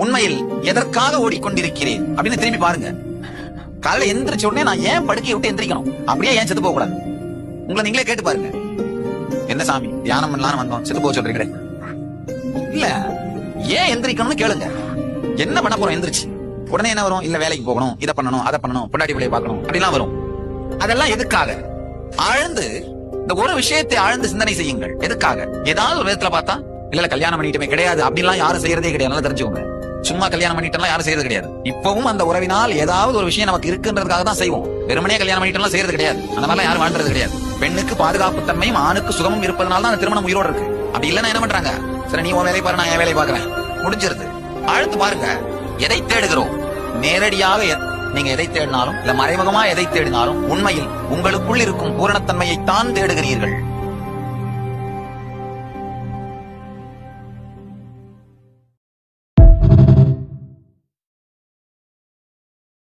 உண்மையில் எதற்காக ஓடிக்கொண்டிருக்கிறேன் அப்படின்னு திரும்பி பாருங்க. காலையில எந்திரிச்ச உடனே நான் ஏன் படுக்கையை விட்டு எந்திரிக்கணும், அப்படியே ஏன் செத்து போக கூடாது? உங்களை நீங்களே கேட்டு பாருங்க. என்ன சாமி தியானம் பண்ணலாம்னு வந்தோம், செத்து போக சொல்றீங்களே. இல்ல, ஏன் எந்திரிக்கணும்னு கேளுங்க. என்ன பண்ண போறோம் எந்திரிச்சு? உடனே என்ன வரும்? இல்ல வேலைக்கு போகணும், இதை பண்ணணும், அதை பண்ணணும், பொண்டாட்டி பிள்ளையை பார்க்கணும் அப்படிலாம் வரும். அதெல்லாம் எதுக்காக? ஆழ்ந்து இந்த ஒரு விஷயத்தை ஆழ்ந்து சிந்தனை செய்யுங்கள். எதுக்காக? ஏதாவது ஒரு விதத்துல பார்த்தா இல்ல கல்யாணம் பண்ணிட்டுமே கிடையாது அப்படின்லாம் யாரும் செய்யறதே கிடையாது. நல்லா தெரிஞ்சுக்கோங்க. சும்மா கல்யாணம் பண்ணிட்டு யாரும் செய்யறது கிடையாது. இப்பவும் அந்த உறவினால் ஏதாவது ஒரு விஷயம் நமக்கு இருக்குன்றதுக்காக தான் செய்வோம். வெறுமனே கல்யாணம் பண்ணிட்டு செய்யறது கிடையாது. அந்த மாதிரிலாம் யாரும் வாழ்றது கிடையாது. பெண்ணுக்கு பாதுகாப்பு தன்மையும் ஆணுக்கு சுகமும் இருப்பதனால தான் அந்த திருமணம் உயிரோடு இருக்கு. அப்படி இல்லைன்னா என்ன பண்றாங்க? சரி, நீ உன் வேலையை பாரு, நான் என் வேலையை பாக்குறேன், முடிஞ்சிருது. ஆழ்த்து பாருங்க. எதை தேடுகிறோம்? நேரடியாக நீங்க எதை தேடினாலும் இல்ல மறைமுகமா எதை தேடினாலும் உண்மையில் உங்களுக்குள் இருக்கும் பூரணத்தன்மையை தான் தேடுகிறீர்கள்.